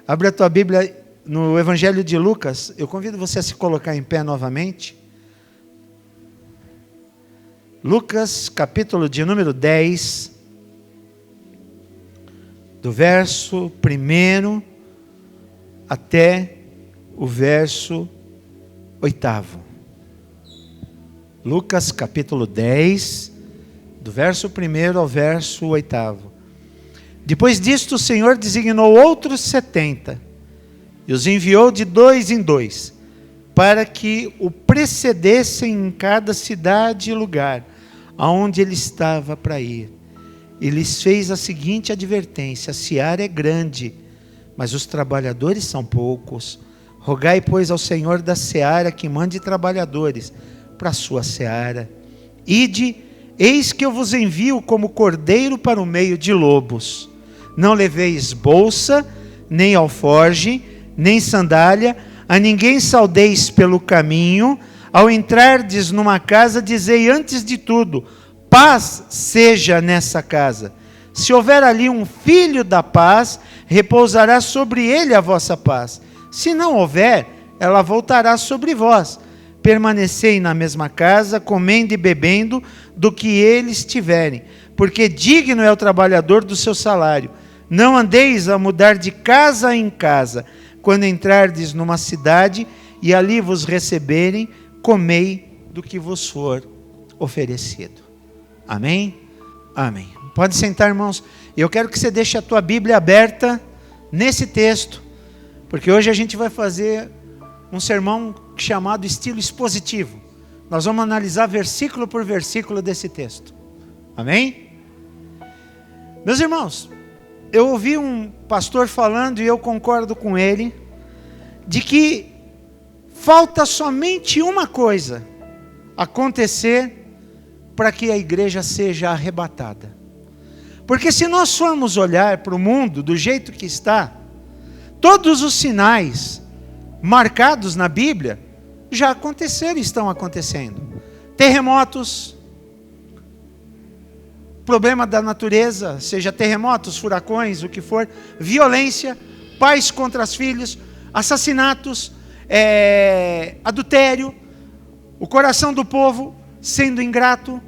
Abre a tua Bíblia no Evangelho de Lucas. Eu convido você a se colocar em pé novamente. Lucas, capítulo de número 10, do verso 1 até o verso 8º. Lucas, capítulo 10, do verso 1 ao verso 8º. Depois disto, o Senhor designou outros 70, e os enviou de 2 em 2, para que o precedessem em cada cidade e lugar, aonde ele estava para ir. E lhes fez a seguinte advertência: a seara é grande, mas os trabalhadores são poucos. Rogai, pois, ao Senhor da seara que mande trabalhadores para a sua seara. Ide, eis que eu vos envio como cordeiro para o meio de lobos. Não leveis bolsa, nem alforge, nem sandália, a ninguém saudeis pelo caminho. Ao entrardes numa casa, dizei antes de tudo: paz seja nessa casa. Se houver ali um filho da paz, repousará sobre ele a vossa paz. Se não houver, ela voltará sobre vós. Permanecei na mesma casa, comendo e bebendo do que eles tiverem, porque digno é o trabalhador do seu salário. Não andeis a mudar de casa em casa. Quando entrardes numa cidade e ali vos receberem, comei do que vos for oferecido. Amém? Amém. Pode sentar, irmãos. Eu quero que você deixe a tua Bíblia aberta nesse texto, porque hoje a gente vai fazer um sermão chamado estilo expositivo. Nós vamos analisar versículo por versículo desse texto. Amém? Meus irmãos, eu ouvi um pastor falando, e eu concordo com ele, de que falta somente uma coisa acontecer para que a igreja seja arrebatada. Porque se nós formos olhar para o mundo do jeito que está, todos os sinais marcados na Bíblia já aconteceram e estão acontecendo. Terremotos, problema da natureza, seja terremotos, furacões, o que for, violência, pais contra os filhos, assassinatos, adultério, o coração do povo sendo ingrato.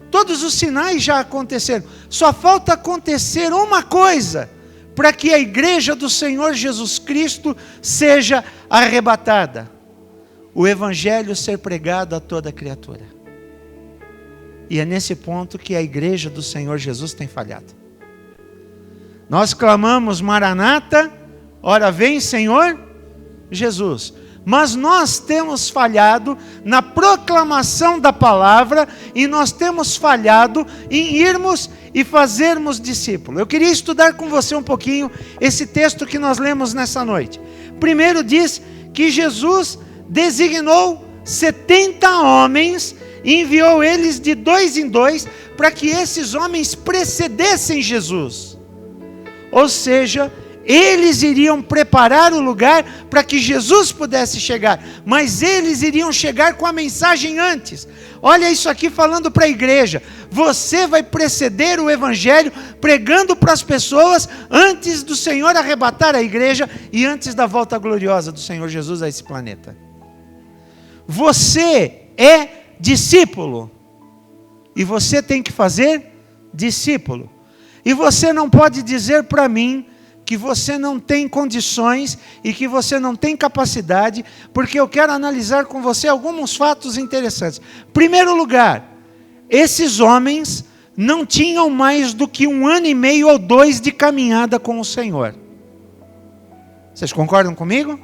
Todos os sinais já aconteceram. Só falta acontecer uma coisa para que a igreja do Senhor Jesus Cristo seja arrebatada: o evangelho ser pregado a toda criatura. E é nesse ponto que a igreja do Senhor Jesus tem falhado. Nós clamamos: Maranata, ora vem Senhor Jesus. Mas nós temos falhado na proclamação da palavra, e nós temos falhado em irmos e fazermos discípulos. Eu queria estudar com você um pouquinho esse texto que nós lemos nessa noite. Primeiro diz que Jesus designou 70 homens e enviou eles de 2 em 2 para que esses homens precedessem Jesus. Ou seja, eles iriam preparar o lugar para que Jesus pudesse chegar, mas eles iriam chegar com a mensagem antes. Olha isso aqui falando para a igreja: você vai preceder o evangelho pregando para as pessoas antes do Senhor arrebatar a igreja e antes da volta gloriosa do Senhor Jesus a esse planeta. Você é discípulo, e você tem que fazer discípulo. E você não pode dizer para mim que você não tem condições e que você não tem capacidade, porque eu quero analisar com você alguns fatos interessantes. Primeiro lugar, esses homens não tinham mais do que 1 ano e meio ou 2 de caminhada com o Senhor. Vocês concordam comigo?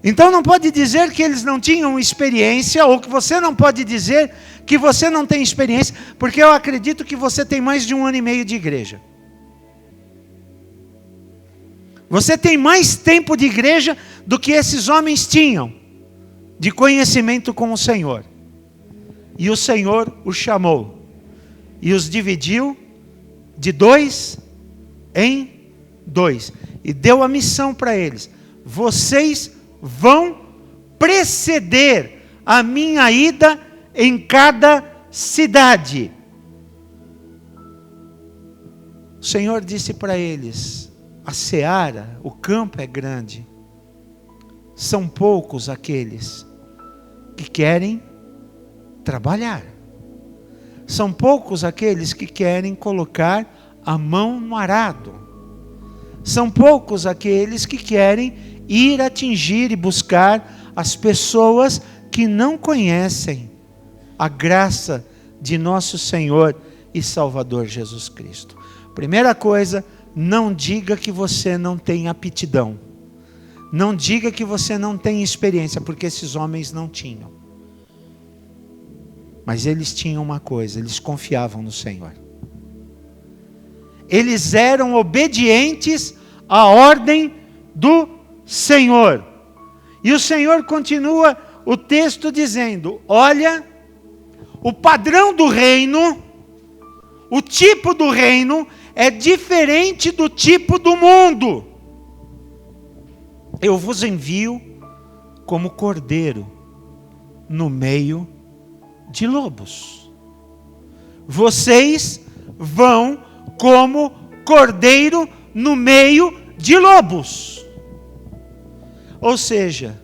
Então não pode dizer que eles não tinham experiência, ou que você não pode dizer que você não tem experiência, porque eu acredito que você tem mais de 1 ano e meio de igreja. Você tem mais tempo de igreja do que esses homens tinham, de conhecimento com o Senhor. E o Senhor os chamou, e os dividiu de 2 em 2, e deu a missão para eles: vocês vão preceder a minha ida em cada cidade. O Senhor disse para eles: a seara, o campo é grande. São poucos aqueles que querem trabalhar. São poucos aqueles que querem colocar a mão no arado. São poucos aqueles que querem ir atingir e buscar as pessoas que não conhecem a graça de nosso Senhor e Salvador Jesus Cristo. Primeira coisa, não diga que você não tem aptidão. Não diga que você não tem experiência, porque esses homens não tinham. Mas eles tinham uma coisa, eles confiavam no Senhor. Eles eram obedientes à ordem do Senhor. E o Senhor continua o texto dizendo: olha, o padrão do reino, o tipo do reino é diferente do tipo do mundo. Eu vos envio como cordeiro no meio de lobos. Vocês vão como cordeiro no meio de lobos. Ou seja,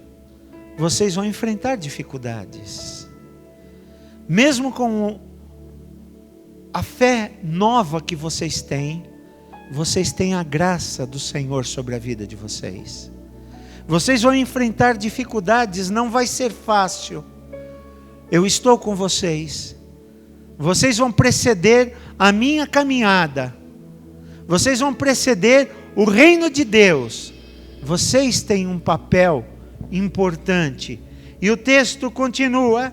vocês vão enfrentar dificuldades. Mesmo com a fé nova que vocês têm a graça do Senhor sobre a vida de vocês. Vocês vão enfrentar dificuldades, não vai ser fácil. Eu estou com vocês. Vocês vão preceder a minha caminhada. Vocês vão preceder o reino de Deus. Vocês têm um papel importante. E o texto continua: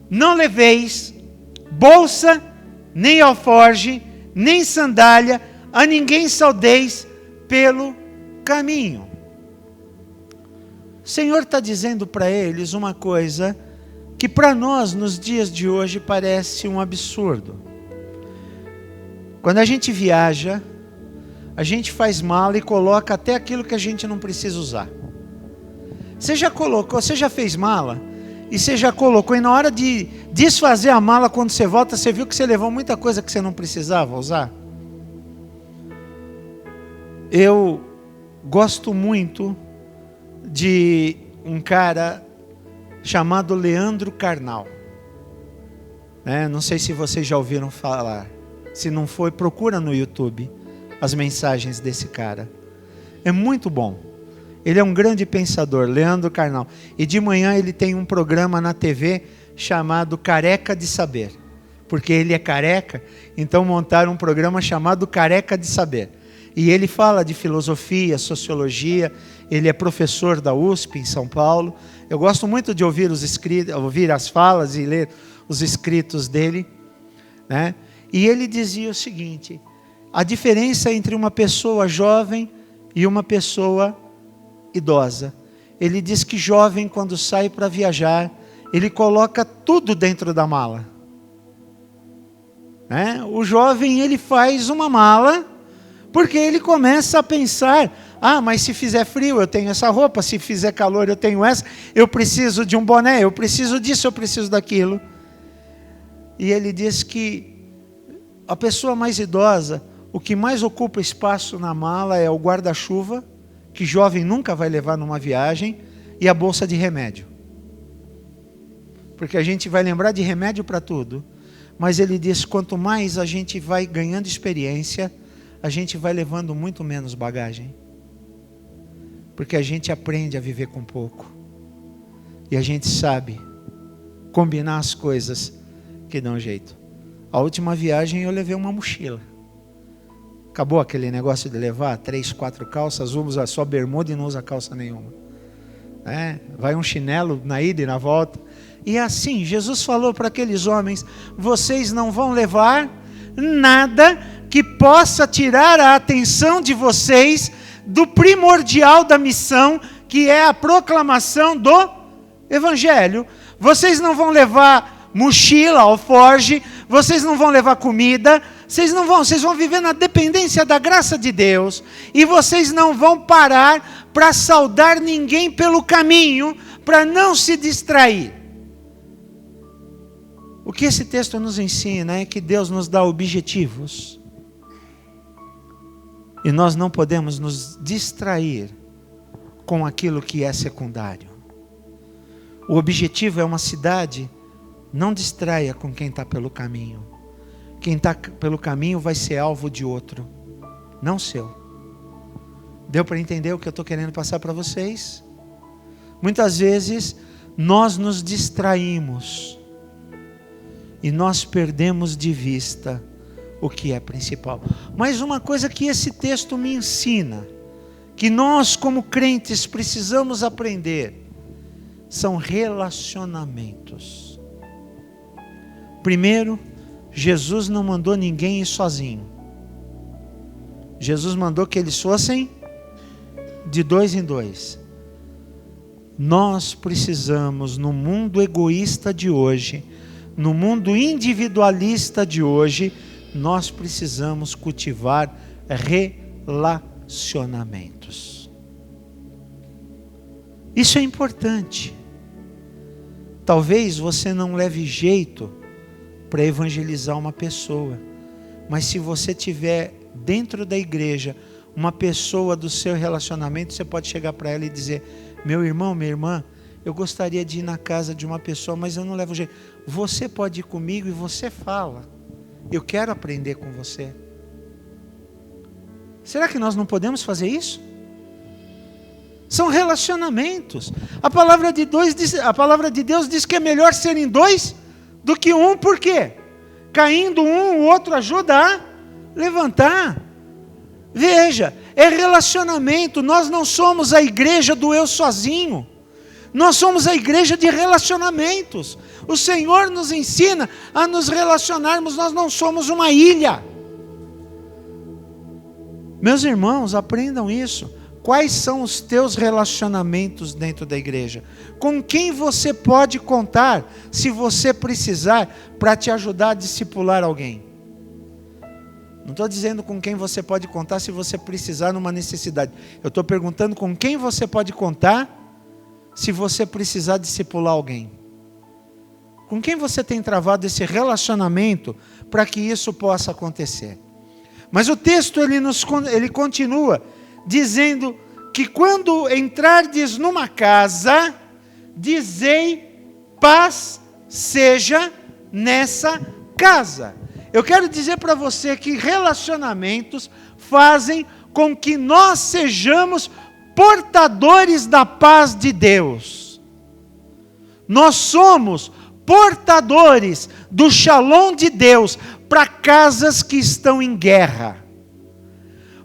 não leveis bolsa, nem alforge, nem sandália, a ninguém saudeis pelo caminho. O Senhor está dizendo para eles uma coisa que para nós nos dias de hoje parece um absurdo. Quando a gente viaja, a gente faz mala e coloca até aquilo que a gente não precisa usar. Você já fez mala? E você já colocou, e na hora de desfazer a mala, quando você volta, você viu que você levou muita coisa que você não precisava usar? Eu gosto muito de um cara chamado Leandro Carnal. Não sei se vocês já ouviram falar. Se não foi, procura no YouTube as mensagens desse cara. É muito bom. Ele é um grande pensador, Leandro Carnal. E de manhã ele tem um programa na TV chamado Careca de Saber. Porque ele é careca, então montaram um programa chamado Careca de Saber. E ele fala de filosofia, sociologia. Ele é professor da USP em São Paulo. Eu gosto muito de ouvir ouvir as falas e ler os escritos dele, né? E ele dizia o seguinte: a diferença entre uma pessoa jovem e uma pessoa idosa. Ele diz que jovem, quando sai para viajar, ele coloca tudo dentro da mala. O jovem, ele faz uma mala, porque ele começa a pensar: mas se fizer frio eu tenho essa roupa, se fizer calor eu tenho essa, eu preciso de um boné, eu preciso disso, eu preciso daquilo. E ele diz que a pessoa mais idosa, o que mais ocupa espaço na mala é o guarda-chuva, que jovem nunca vai levar numa viagem, e a bolsa de remédio. Porque a gente vai lembrar de remédio para tudo. Mas ele diz: quanto mais a gente vai ganhando experiência, a gente vai levando muito menos bagagem. Porque a gente aprende a viver com pouco. E a gente sabe combinar as coisas que dão jeito. A última viagem eu levei uma mochila. Acabou aquele negócio de levar 3, 4 calças, usa só bermuda e não usa calça nenhuma. Vai um chinelo na ida e na volta. E assim, Jesus falou para aqueles homens: vocês não vão levar nada que possa tirar a atenção de vocês do primordial da missão, que é a proclamação do Evangelho. Vocês não vão levar mochila, alforge, vocês não vão levar comida, vocês vão viver na dependência da graça de Deus, e vocês não vão parar para saudar ninguém pelo caminho, para não se distrair. O que esse texto nos ensina é que Deus nos dá objetivos. E nós não podemos nos distrair com aquilo que é secundário. O objetivo é uma cidade, não distraia com quem está pelo caminho. Quem está pelo caminho vai ser alvo de outro, não seu. Deu para entender o que eu estou querendo passar para vocês? Muitas vezes nós nos distraímos e nós perdemos de vista o que é principal. Mas uma coisa que esse texto me ensina, que nós como crentes precisamos aprender, são relacionamentos. Primeiro, Jesus não mandou ninguém ir sozinho. Jesus mandou que eles fossem de 2 em 2. Nós precisamos, no mundo egoísta de hoje, no mundo individualista de hoje, nós precisamos cultivar relacionamentos. Isso é importante. Talvez você não leve jeito para evangelizar uma pessoa, mas se você tiver dentro da igreja uma pessoa do seu relacionamento, você pode chegar para ela e dizer: meu irmão, minha irmã, eu gostaria de ir na casa de uma pessoa, mas eu não levo jeito. Você pode ir comigo e você fala. Eu quero aprender com você. Será que nós não podemos fazer isso? São relacionamentos. A palavra de Deus diz que é melhor serem 2 do que 1, por quê? Caindo um, o outro ajuda a levantar. Veja, é relacionamento. Nós não somos a igreja do eu sozinho. Nós somos a igreja de relacionamentos. O Senhor nos ensina a nos relacionarmos. Nós não somos uma ilha. Meus irmãos, aprendam isso. Quais são os teus relacionamentos dentro da igreja? Com quem você pode contar se você precisar para te ajudar a discipular alguém? Não estou dizendo com quem você pode contar se você precisar numa necessidade. Eu estou perguntando com quem você pode contar se você precisar discipular alguém. Com quem você tem travado esse relacionamento para que isso possa acontecer? Mas o texto ele continua dizendo que quando entrardes numa casa, dizei: paz seja nessa casa. Eu quero dizer para você que relacionamentos fazem com que nós sejamos portadores da paz de Deus. Nós somos portadores do shalom de Deus para casas que estão em guerra,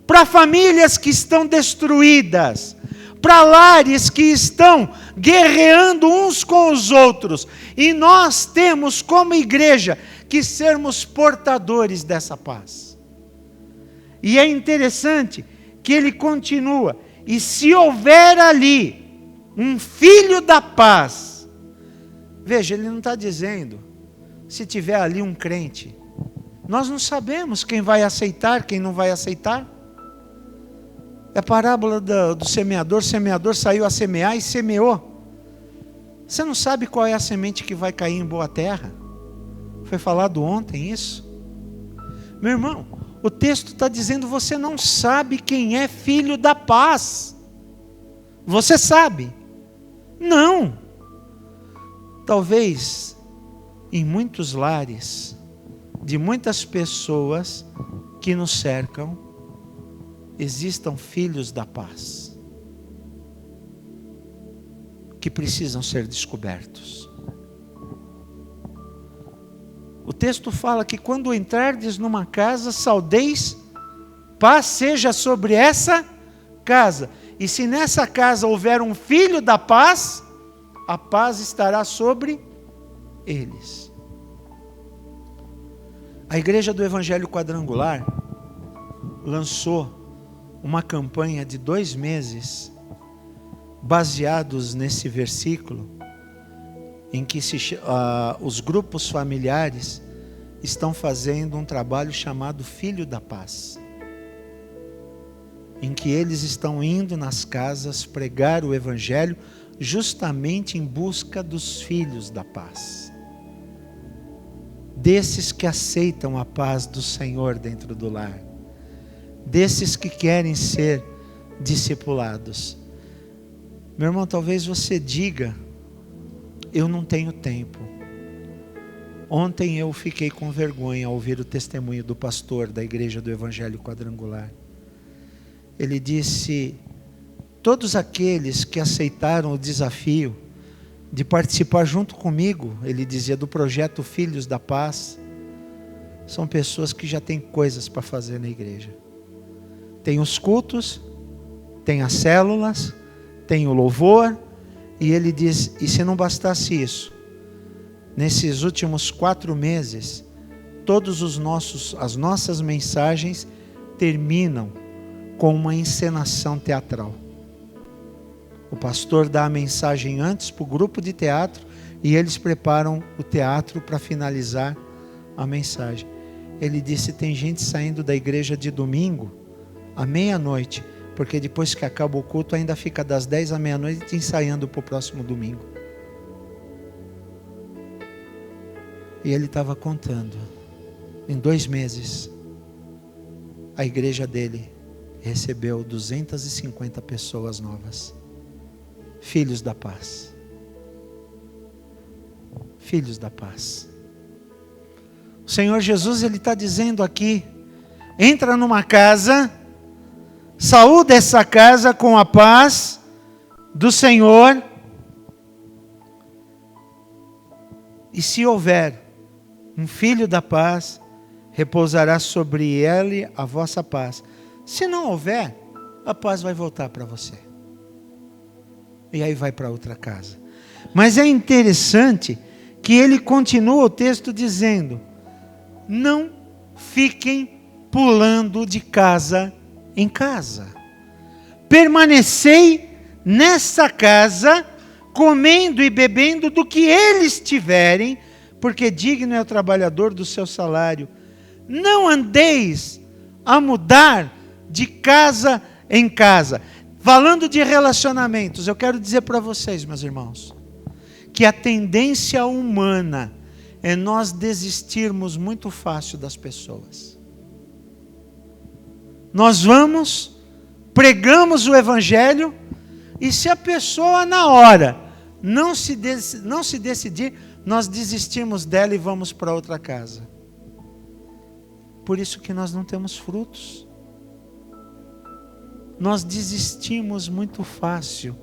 para famílias que estão destruídas, para lares que estão guerreando uns com os outros. E nós temos como igreja que sermos portadores dessa paz. E é interessante que ele continua: e se houver ali um filho da paz, veja, ele não está dizendo se tiver ali um crente. Nós não sabemos quem vai aceitar, quem não vai aceitar. É a parábola do semeador. O semeador saiu a semear e semeou. Você não sabe qual é a semente que vai cair em boa terra. Foi falado ontem isso. Meu irmão, o texto está dizendo: você não sabe quem é filho da paz. Você sabe? Não. Talvez em muitos lares, de muitas pessoas que nos cercam, existam filhos da paz que precisam ser descobertos. O texto fala que quando entrardes numa casa, saudeis: paz seja sobre essa casa. E se nessa casa houver um filho da paz, a paz estará sobre eles. A Igreja do Evangelho Quadrangular lançou uma campanha de 2 meses, baseados nesse versículo, em que os grupos familiares estão fazendo um trabalho chamado Filho da Paz, em que eles estão indo nas casas pregar o Evangelho justamente em busca dos filhos da paz, desses que aceitam a paz do Senhor dentro do lar, desses que querem ser discipulados. Meu irmão, talvez você diga: eu não tenho tempo. Ontem eu fiquei com vergonha ao ouvir o testemunho do pastor da igreja do Evangelho Quadrangular. Ele disse: todos aqueles que aceitaram o desafio de participar junto comigo, ele dizia, do projeto Filhos da Paz, são pessoas que já têm coisas para fazer na igreja. Tem os cultos, tem as células, tem o louvor, e ele diz, e se não bastasse isso, nesses últimos 4 meses, as nossas mensagens terminam com uma encenação teatral. O pastor dá a mensagem antes para o grupo de teatro e eles preparam o teatro para finalizar a mensagem. Ele disse, tem gente saindo da igreja de domingo à meia-noite, porque depois que acaba o culto ainda fica das 10 à meia-noite ensaiando para o próximo domingo. E ele estava contando, em 2 meses, a igreja dele recebeu 250 pessoas novas. Filhos da paz. Filhos da paz. O Senhor Jesus, Ele está dizendo aqui, entra numa casa, saúda essa casa com a paz do Senhor, e se houver um filho da paz, repousará sobre ele a vossa paz. Se não houver, a paz vai voltar para você. E aí vai para outra casa. Mas é interessante que ele continua o texto dizendo, não fiquem pulando de casa em casa. Permanecei nessa casa, comendo e bebendo do que eles tiverem, porque digno é o trabalhador do seu salário. Não andeis a mudar de casa em casa. Falando de relacionamentos, eu quero dizer para vocês, meus irmãos, que a tendência humana é nós desistirmos muito fácil das pessoas. Nós vamos, pregamos o Evangelho, e se a pessoa na hora não se decidir, nós desistimos dela e vamos para outra casa. Por isso que nós não temos frutos. Nós desistimos muito fácil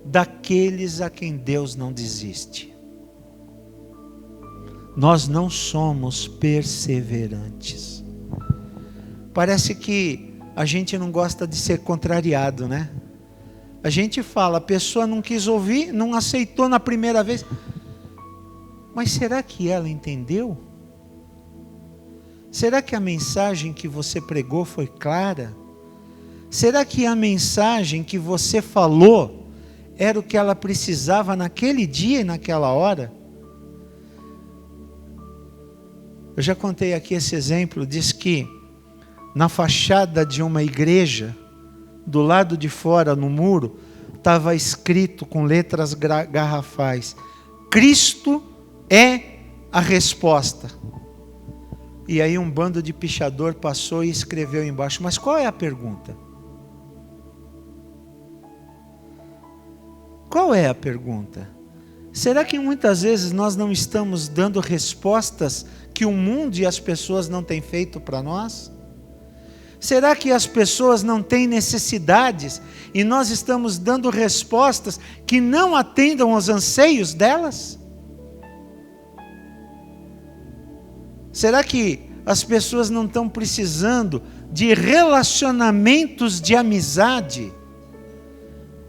daqueles a quem Deus não desiste. Nós não somos perseverantes. Parece que a gente não gosta de ser contrariado, né? A gente fala, a pessoa não quis ouvir, não aceitou na primeira vez. Mas será que ela entendeu? Será que a mensagem que você pregou foi clara? Será que a mensagem que você falou era o que ela precisava naquele dia e naquela hora? Eu já contei aqui esse exemplo, diz que na fachada de uma igreja, do lado de fora, no muro, estava escrito com letras garrafais, Cristo é a resposta. E aí um bando de pichador passou e escreveu embaixo, mas qual é a pergunta? Qual é a pergunta? Será que muitas vezes nós não estamos dando respostas que o mundo e as pessoas não têm feito para nós? Será que as pessoas não têm necessidades e nós estamos dando respostas que não atendam aos anseios delas? Será que as pessoas não estão precisando de relacionamentos de amizade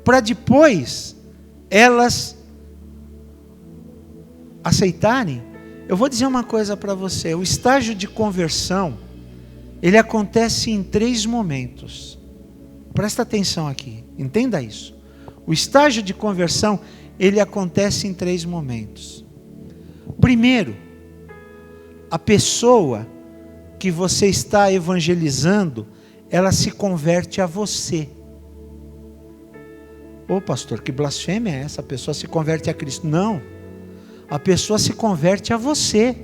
para depois elas aceitarem? Eu vou dizer uma coisa para você, o estágio de conversão, ele acontece em 3 momentos. Presta atenção aqui, entenda isso. O estágio de conversão, ele acontece em 3 momentos. Primeiro, a pessoa que você está evangelizando, ela se converte a você. Ô pastor, que blasfêmia é essa? A pessoa se converte a Cristo. Não, a pessoa se converte a você.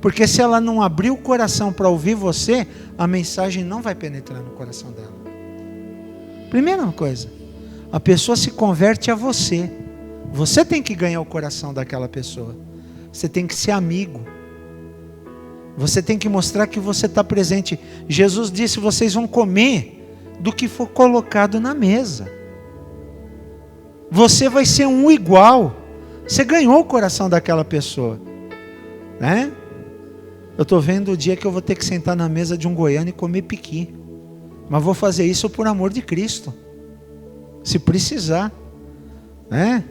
Porque se ela não abrir o coração para ouvir você, a mensagem não vai penetrar no coração dela. Primeira coisa, a pessoa se converte a você. Você tem que ganhar o coração daquela pessoa. Você tem que ser amigo. Você tem que mostrar que você está presente. Jesus disse: vocês vão comer do que for colocado na mesa. Você vai ser um igual. Você ganhou o coração daquela pessoa, né? Eu estou vendo o dia que eu vou ter que sentar na mesa de um goiano e comer piqui. Mas vou fazer isso por amor de Cristo. Se precisar, né?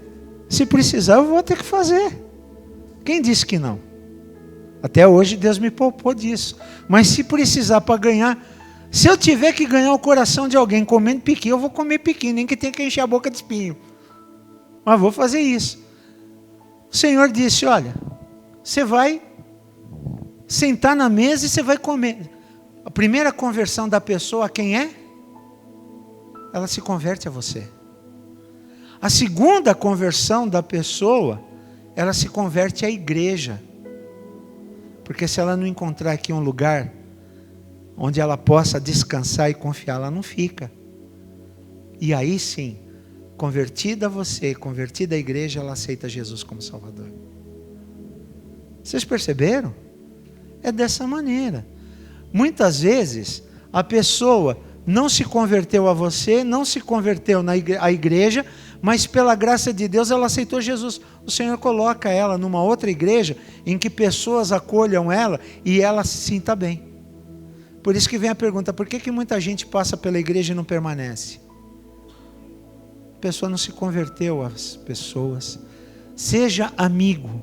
Se precisar, eu vou ter que fazer. Quem disse que não? Até hoje Deus me poupou disso. Mas se precisar para ganhar, se eu tiver que ganhar o coração de alguém comendo piqui, eu vou comer piqui, nem que tenha que encher a boca de espinho. Mas vou fazer isso. O Senhor disse: olha, você vai sentar na mesa e você vai comer. A primeira conversão da pessoa, quem é? Ela se converte a você. A segunda conversão da pessoa, ela se converte à igreja. Porque se ela não encontrar aqui um lugar onde ela possa descansar e confiar, ela não fica. E aí sim, convertida a você, convertida à igreja, ela aceita Jesus como Salvador. Vocês perceberam? É dessa maneira. Muitas vezes, a pessoa não se converteu a você, não se converteu à igreja, mas pela graça de Deus ela aceitou Jesus. O Senhor coloca ela numa outra igreja, em que pessoas acolham ela e ela se sinta bem. Por isso que vem a pergunta: por que muita gente passa pela igreja e não permanece? A pessoa não se converteu às pessoas. Seja amigo.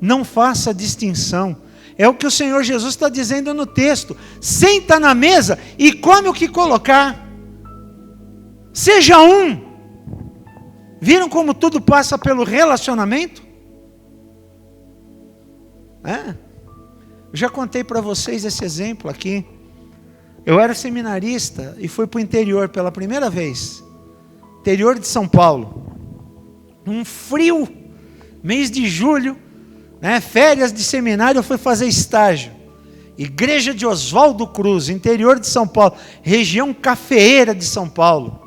Não faça distinção. É o que o Senhor Jesus está dizendo no texto. Senta na mesa e come o que colocar. Seja um. Viram como tudo passa pelo relacionamento? Eu já contei para vocês esse exemplo aqui. Eu era seminarista e fui para o interior pela primeira vez. Interior de São Paulo. Um frio, mês de julho, férias de seminário, eu fui fazer estágio. Igreja de Oswaldo Cruz, interior de São Paulo, região cafeeira de São Paulo.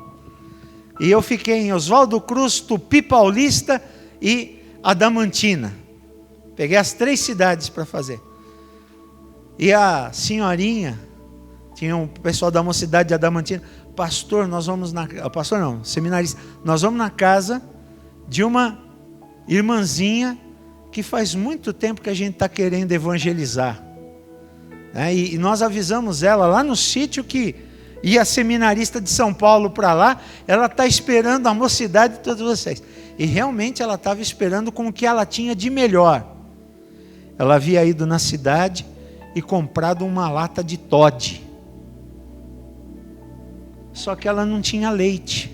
E eu fiquei em Oswaldo Cruz, Tupi Paulista e Adamantina. Peguei as 3 cidades para fazer. E a senhorinha, tinha um pessoal da mocidade de Adamantina: pastor, nós vamos na... Pastor não, seminarista. Nós vamos na casa de uma irmãzinha que faz muito tempo que a gente está querendo evangelizar. E nós avisamos ela lá no sítio que ia a seminarista de São Paulo para lá, ela está esperando a mocidade de todos vocês. E realmente ela estava esperando com o que ela tinha de melhor. Ela havia ido na cidade e comprado uma lata de Toddy. Só que ela não tinha leite.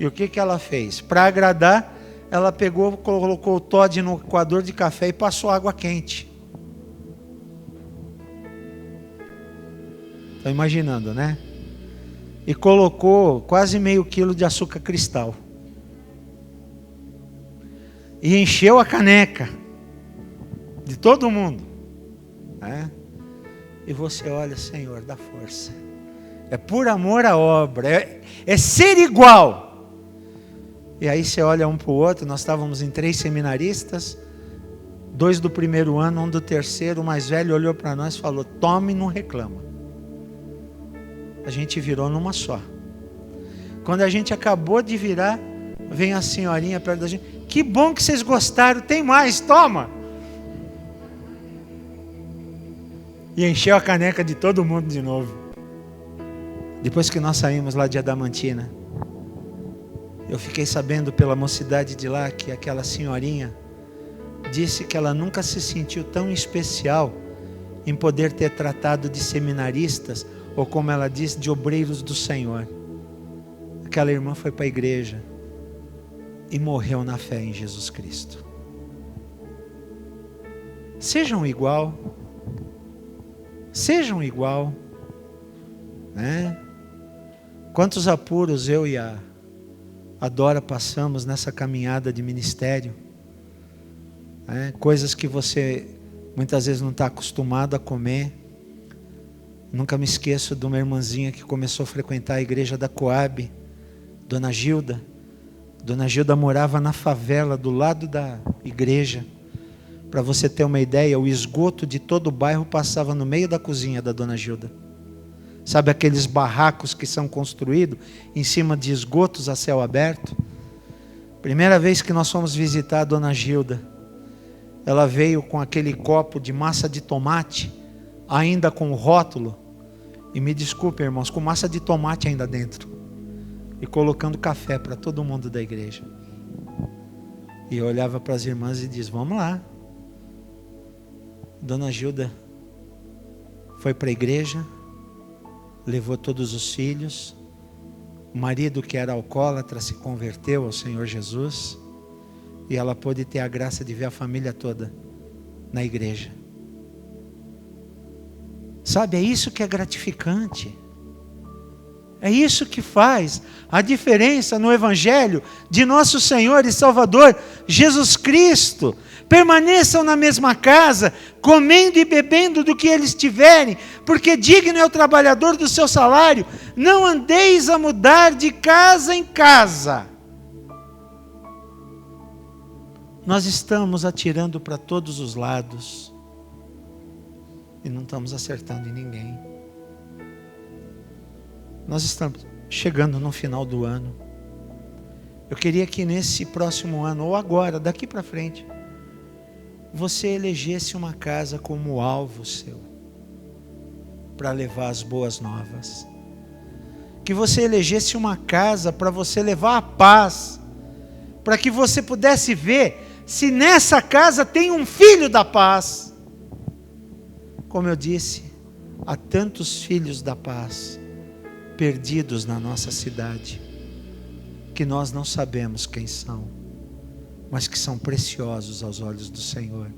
E o que ela fez? Para agradar, ela pegou, colocou o Toddy no coador de café e passou água quente. Estou imaginando, né? E colocou quase meio quilo de açúcar cristal. E encheu a caneca de todo mundo. E você olha: Senhor, dá força. É por amor à obra. É ser igual. E aí você olha um para o outro. Nós estávamos em 3 seminaristas. 2 do primeiro ano, 1 do terceiro. O mais velho olhou para nós e falou: tome e não reclama. A gente virou numa só. Quando a gente acabou de virar, vem a senhorinha perto da gente: que bom que vocês gostaram, tem mais, toma. E encheu a caneca de todo mundo de novo. Depois que nós saímos lá de Adamantina, eu fiquei sabendo pela mocidade de lá que aquela senhorinha disse que ela nunca se sentiu tão especial em poder ter tratado de seminaristas, ou como ela disse, de obreiros do Senhor. Aquela irmã foi para a igreja e morreu na fé em Jesus Cristo. Sejam igual. Sejam igual. Quantos apuros eu e a Dora passamos nessa caminhada de ministério. Coisas que você muitas vezes não está acostumado a comer. Nunca me esqueço de uma irmãzinha que começou a frequentar a igreja da Coab, Dona Gilda. Dona Gilda morava na favela do lado da igreja. Para você ter uma ideia, o esgoto de todo o bairro passava no meio da cozinha da Dona Gilda. Sabe aqueles barracos que são construídos em cima de esgotos a céu aberto? Primeira vez que nós fomos visitar a Dona Gilda, ela veio com aquele copo de massa de tomate, ainda com o rótulo, e me desculpe, irmãos, com massa de tomate ainda dentro, e colocando café para todo mundo da igreja. E eu olhava para as irmãs e dizia: vamos lá. Dona Gilda foi para a igreja, levou todos os filhos, o marido, que era alcoólatra, se converteu ao Senhor Jesus, e ela pôde ter a graça de ver a família toda na igreja. Sabe, é isso que é gratificante. É isso que faz a diferença no Evangelho de nosso Senhor e Salvador Jesus Cristo. Permaneçam na mesma casa, comendo e bebendo do que eles tiverem, porque digno é o trabalhador do seu salário. Não andeis a mudar de casa em casa. Nós estamos atirando para todos os lados e não estamos acertando em ninguém. Nós estamos chegando no final do ano. Eu queria que nesse próximo ano, ou agora, daqui para frente, você elegesse uma casa como alvo seu, para levar as boas novas. Que você elegesse uma casa para você levar a paz, para que você pudesse ver se nessa casa tem um filho da paz. Como eu disse, há tantos filhos da paz perdidos na nossa cidade, que nós não sabemos quem são, mas que são preciosos aos olhos do Senhor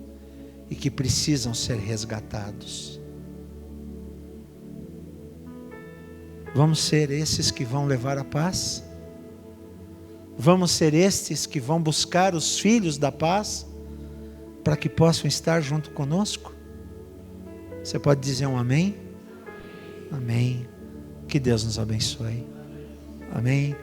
e que precisam ser resgatados. Vamos ser esses que vão levar a paz? Vamos ser estes que vão buscar os filhos da paz para que possam estar junto conosco? Você pode dizer um amém? Amém. Que Deus nos abençoe. Amém.